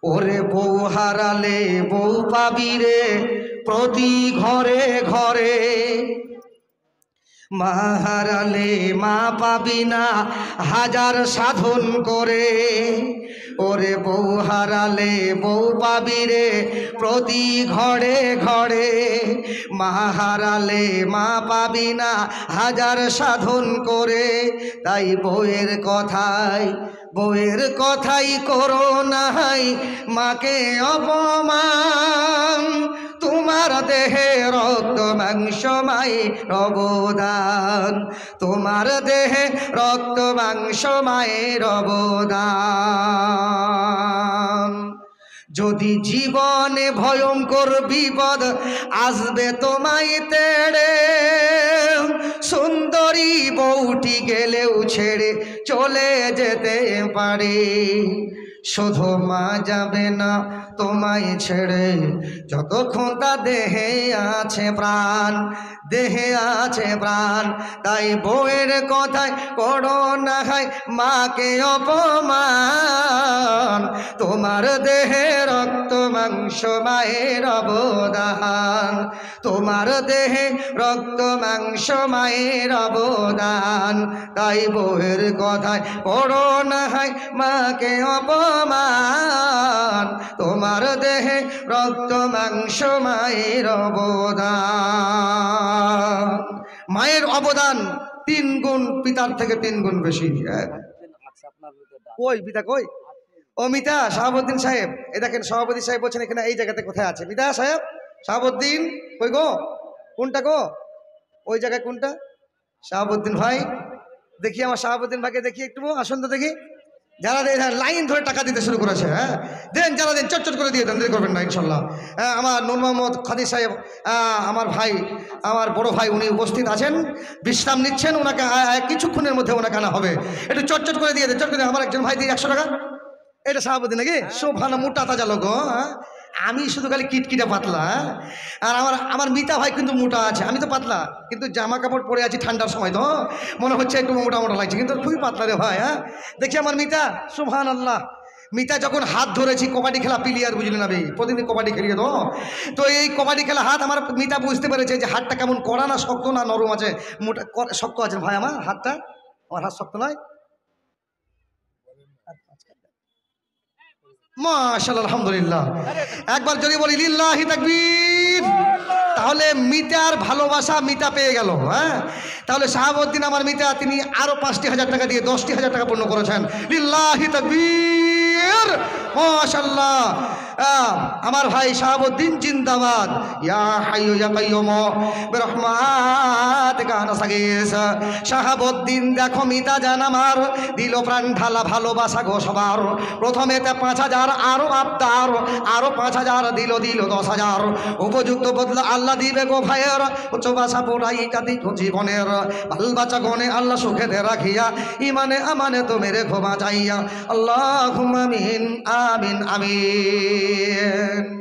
ওরে বউ হারালে বউ পাবি রে প্রতি ঘরে ঘরে, মা হারালে মা পাবি না হাজার সাধন করে। ওরে বউ হারালে বউ পাবি রে প্রতি ঘরে ঘরে, মা হারালে মা পাবি না হাজার সাধন করে। তাই বউয়ের কথাই করো নাই মাকে অপমান, তোমার দেহে রক্ত মাংস মায়ের অবদান, তোমার দেহে রক্ত মাংস মায়ের অবদান। যদি জীবনে ভয়ঙ্কর বিপদ আসবে তোমায় তেড়ে, সুন্দরী বউটি গেলেও ছেড়ে চলে যেতে পারে। শুধু মা যাবে না তোমায় ছেড়ে যতক্ষণ তা দেহে আছে প্রাণ, দেহে আছে প্রাণ। তাই বউয়ের কথায় করো না হয় মাকে অপমান, তোমার দেহে রক্ত মাংস মায়ের অবদান, তোমার দেহে রক্ত মাংস মায়ের অবদান। তাই বউয়ের কথায় করো না হয় মাকে অপমান, তোমার দেহে রক্ত মাংস মায়ের অবদান। মায়ের অবদান 3 গুণ পিতার থেকে 3 গুণ বেশি। কই পিতা কই? ও মিতা শাহাবুদ্দিন সাহেব, এই দেখেন সভাপতি সাহেব বলছেন এখানে এই জায়গাতে কোথায় আছে মিতা সাহেব? শাহাবুদ্দিন কই গো? কোনটা গো? ওই জায়গায় কোনটা? শাহাবুদ্দিন ভাই দেখি, আমার শাহাবুদ্দিন ভাইকে দেখি একটু, আসুন তো দেখি। যারা লাইন ধরে টাকা দিতে শুরু করেছে, হ্যাঁ দেন, যারা দেন চটচট করে দিয়ে দেন, দেরি করবেন না ইনশাল্লাহ। আমার নূর মোহাম্মদ খাদির সাহেব, আমার ভাই, আমার বড় ভাই, উনি উপস্থিত আছেন, বিশ্রাম নিচ্ছেন, ওনাকে কিছুক্ষণের মধ্যে ওনাকে আনা হবে। একটু চটচট করে দিয়ে দেন, চট করে। আমার একজন ভাই দিয়ে 100 টাকা। এটা শাহাবুদ্দিন নাকি? সব ভালো মোটা তাজা লোক। আমি শুধু খালি কিটকিটা পাতলা, আর আমার মিতা ভাই কিন্তু মোটা আছে, আমি তো পাতলা, কিন্তু জামা কাপড় পরে আছি ঠান্ডার সময়, তো মনে হচ্ছে একটু মোটা মোটা লাগছে, কিন্তু খুবই পাতলা রে ভাই। দেখি আমার মিতা, সুবহানাল্লাহ। মিতা যখন হাত ধরেছি, কবাডি খেলা প্লেয়ার বুঝলি না ভাই, প্রতিদিন কবাডি খেলিয়ে তো এই কবাডি খেলা হাত আমার মিতা বুঝতে পেরেছে যে হাতটা কেমন কড়া না শক্ত না নরম আছে। মোটা শক্ত আছে ভাই আমার হাতটা, আমার হাত শক্ত নয়। মাশাআল্লাহ, আলহামদুলিল্লাহ। একবার যদি বলি লিল্লাহি তাকবীর, তাহলে মিতার ভালোবাসা মিতা পেয়ে গেল। হ্যাঁ, তাহলে শাহাবুদ্দিন আমার মিতা তিনি আরো 5,000 টাকা দিয়ে 10,000 টাকা পূর্ণ করেছেন। লিল্লাহি তাকবীর, মাশাআল্লাহ। আমার ভাই শাহাবুদ্দিন জিন্দাবাদ। ইয়া হাইয়ু ইয়া কাইয়ুম বিরহমাতিকা নাস্তাগীস। শাহাবুদ্দিন দেখো মিতা জান আমার দিল প্রাণ ঢালা ভালোবাসা গো সবার। প্রথমে 5,000, আরো আবদার, আরো 5,000 দিল 10,000। উপযুক্ত বদলা আল্লাহ দিবে গো ভাইয়ের, উচ্চ বাসা পোড়াই কাতি জীবনের। ভাল বাচ্চা গনে আল্লাহ সুখে দে রাখিয়া, ইমানে আমানে তো মেরে ক্ষমা চাইয়া। আল্লাহুম্মা আমিন আমিন আমিন।